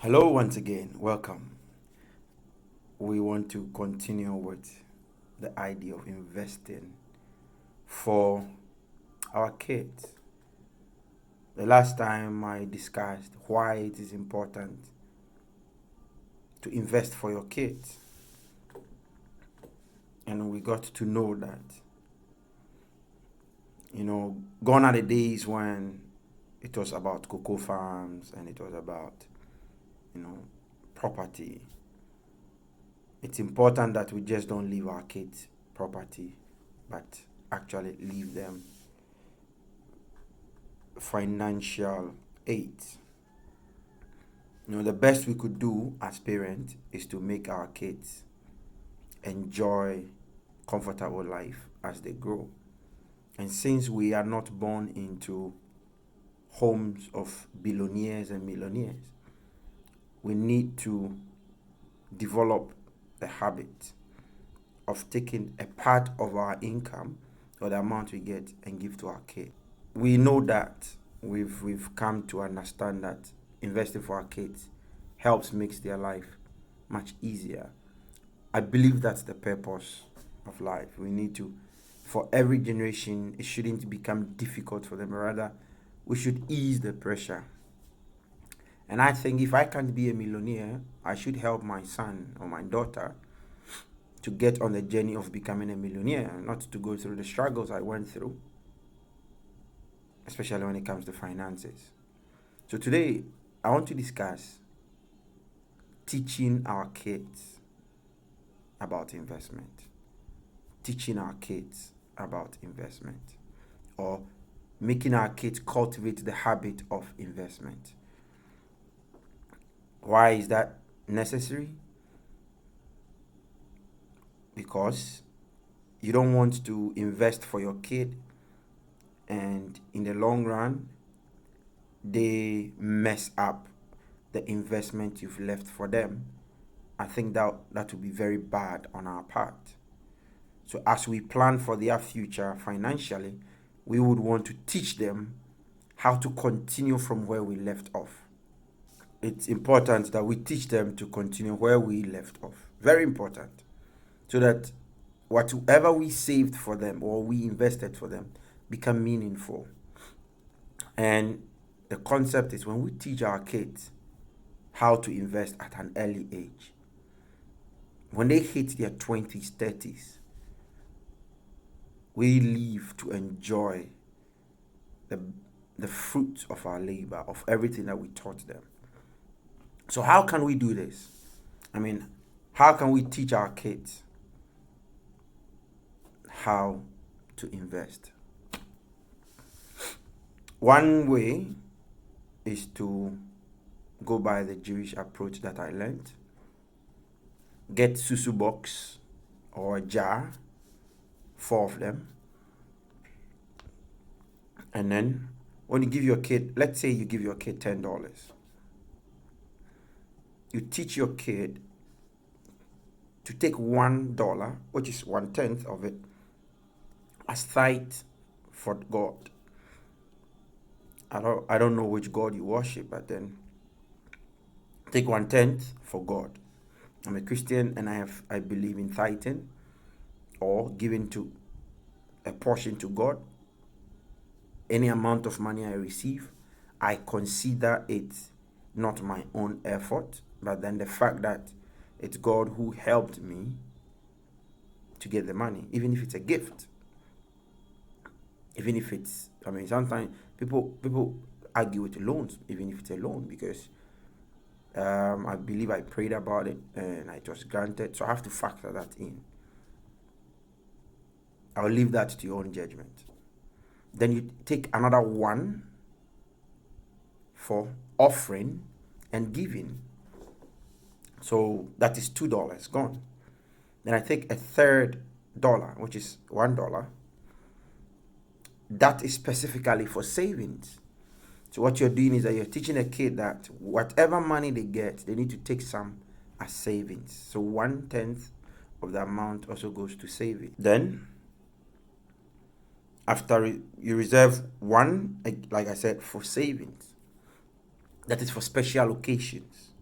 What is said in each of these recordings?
Hello, once again, welcome. We want to continue with the idea of investing for our kids. The last time I discussed why it is important to invest for your kids, and we got to know that, gone are the days when it was about cocoa farms and it was about, you know, property. It's important that we just don't leave our kids property, but actually leave them financial aid. The best we could do as parents is to make our kids enjoy comfortable life as they grow. And since we are not born into homes of billionaires and millionaires, we need to develop the habit of taking a part of our income or the amount we get and give to our kids. We know that we've come to understand that investing for our kids helps makes their life much easier. I believe that's the purpose of life. We need to, for every generation, it shouldn't become difficult for them. Rather, we should ease the pressure. And I think if I can't be a millionaire, I should help my son or my daughter to get on the journey of becoming a millionaire, not to go through the struggles I went through, especially when it comes to finances. So today, I want to discuss teaching our kids about investment. Teaching our kids about investment, or making our kids cultivate the habit of investment. Why is that necessary? Because you don't want to invest for your kid and in the long run they mess up the investment you've left for them. I think that would be very bad on our part. So as we plan for their future financially, we would want to teach them how to continue from where we left off. It's important that we teach them to continue where we left off. Very important. So that whatever we saved for them or we invested for them become meaningful. And the concept is when we teach our kids how to invest at an early age, when they hit their 20s, 30s, we live to enjoy the fruits of our labor, of everything that we taught them. So how can we do this? How can we teach our kids how to invest? One way is to go by the Jewish approach that I learned. Get susu box or a jar, 4 of them. And then when you give your kid, let's say you give your kid $10. You teach your kid to take $1, which is 1/10 of it, as tithe for God. I don't know which God you worship, but then take 1/10 for God. I'm a Christian and I believe in tithing or giving to a portion to God. Any amount of money I receive, I consider it not my own effort, but then the fact that it's God who helped me to get the money, even if it's a gift. Even if it's, sometimes people argue with loans, even if it's a loan, because I believe I prayed about it and it was granted. So I have to factor that in. I'll leave that to your own judgment. Then you take another one for offering and giving. So that is $2 gone. Then I take a third dollar, which is $1. That is specifically for savings. So what you're doing is that you're teaching a kid that whatever money they get, they need to take some as savings. So 1/10 of the amount also goes to saving. Then, after you reserve one, like I said, for savings, that is for special occasions.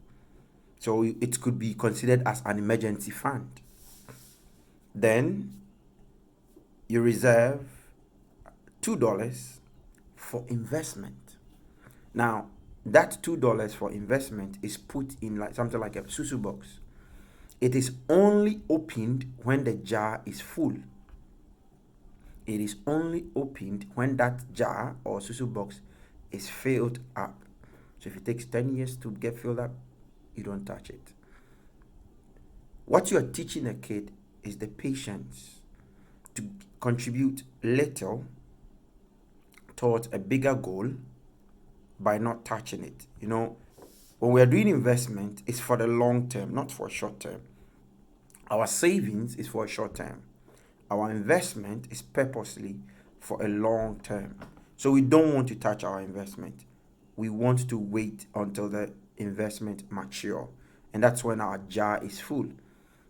So it could be considered as an emergency fund. Then you reserve $2 for investment. Now, that $2 for investment is put in like something like a susu box. It is only opened when the jar is full. It is only opened when that jar or susu box is filled up. So if it takes 10 years to get filled up, you don't touch it. What you are teaching a kid is the patience to contribute little towards a bigger goal by not touching it. You know, when we are doing investment, it's for the long term, not for short term. Our savings is for a short term. Our investment is purposely for a long term. So we don't want to touch our investment. We want to wait until the investment mature. And that's when our jar is full.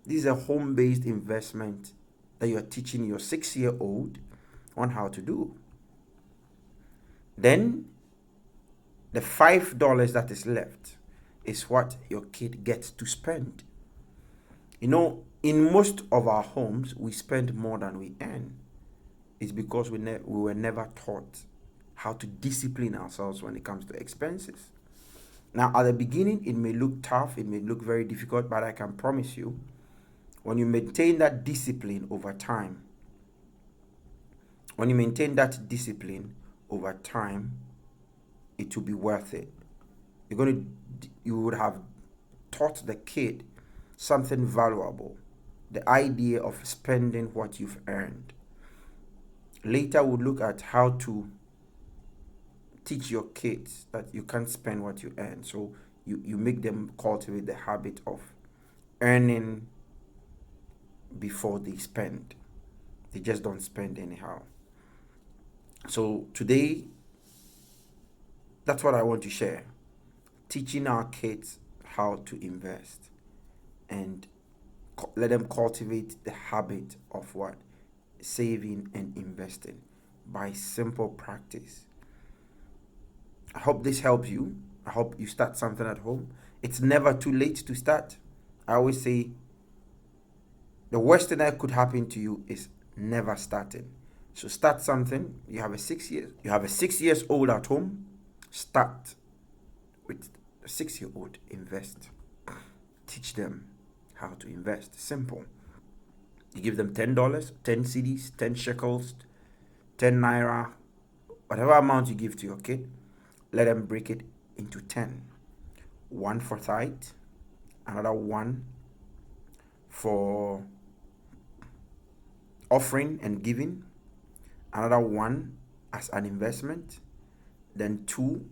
This is a home-based investment that you're teaching your 6-year-old on how to do. Then the $5 that is left is what your kid gets to spend. You know, in most of our homes, we spend more than we earn. It's because we were never taught how to discipline ourselves when it comes to expenses. Now, at the beginning, it may look tough, it may look very difficult, but I can promise you, when you maintain that discipline over time, it will be worth it. You would have taught the kid something valuable, the idea of spending what you've earned. Later, we'll look at how to teach your kids that you can't spend what you earn. So you make them cultivate the habit of earning before they spend. They just don't spend anyhow. So today, that's what I want to share. Teaching our kids how to invest and let them cultivate the habit of what? Saving and investing by simple practice. I hope this helps you. I hope you start something at home. It's never too late to start. I always say the worst thing that could happen to you is never starting. So start something. You have a 6-year-old at home. Start with a 6-year-old. Invest. Teach them how to invest. Simple. You give them $10, 10 cedis, 10 shekels, 10 naira, whatever amount you give to your kid. Let them break it into 10. One for tithe, another one for offering and giving, another one as an investment, then 2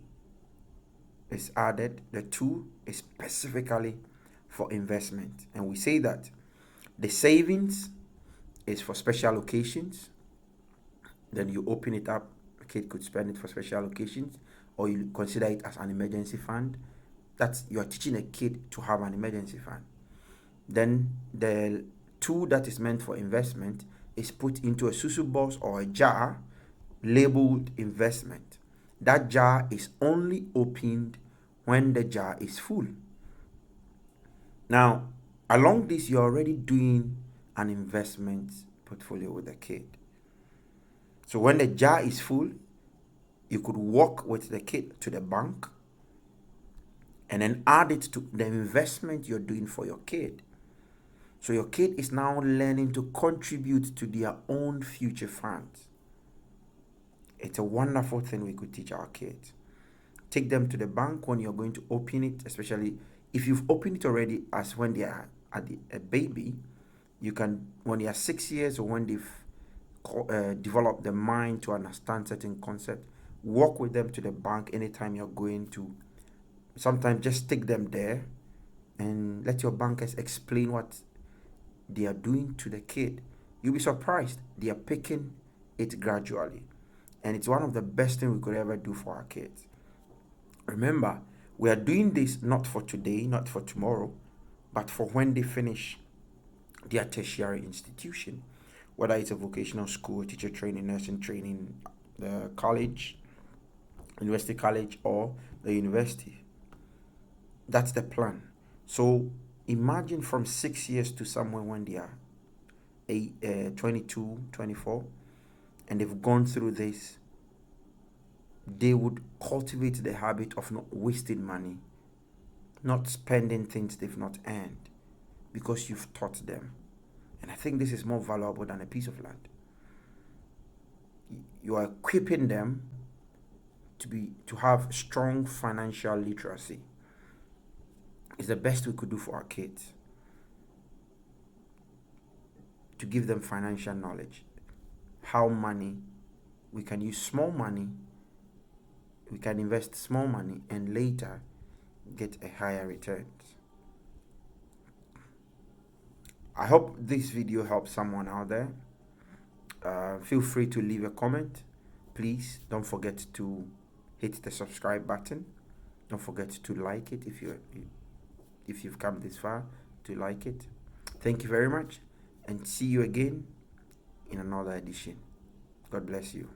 is added. The 2 is specifically for investment. And we say that the savings is for special occasions. Then you open it up, a kid could spend it for special occasions, or you consider it as an emergency fund. That's, you are teaching a kid to have an emergency fund. Then the 2 that is meant for investment is put into a susu box or a jar labeled investment. That jar is only opened when the jar is full. Now, along this, you're already doing an investment portfolio with the kid. So when the jar is full, you could walk with the kid to the bank and then add it to the investment you're doing for your kid. So your kid is now learning to contribute to their own future funds. It's a wonderful thing we could teach our kids. Take them to the bank when you're going to open it, especially if you've opened it already as when they are a baby. You can, when they are 6 years or when they've developed the mind to understand certain concepts, walk with them to the bank anytime you're going to. Sometimes just take them there and let your bankers explain what they are doing to the kid. You'll be surprised. They are picking it gradually. And it's one of the best things we could ever do for our kids. Remember, we are doing this not for today, not for tomorrow, but for when they finish their tertiary institution, whether it's a vocational school, teacher training, nursing training, the college, university college, or the university. That's the plan. So imagine from 6 years to somewhere when they are 22, 24, and they've gone through this, they would cultivate the habit of not wasting money, not spending things they've not earned, because you've taught them. And I think this is more valuable than a piece of land. You are equipping them to have strong financial literacy. It's the best we could do for our kids, to give them financial knowledge, how money, we can use small money, we can invest small money and later get a higher return. I hope this video helps someone out there. Feel free to leave a comment. Please don't forget to hit the subscribe button. Don't forget to like it if you've come this far, to like it. Thank you very much, and see you again in another edition. God bless you.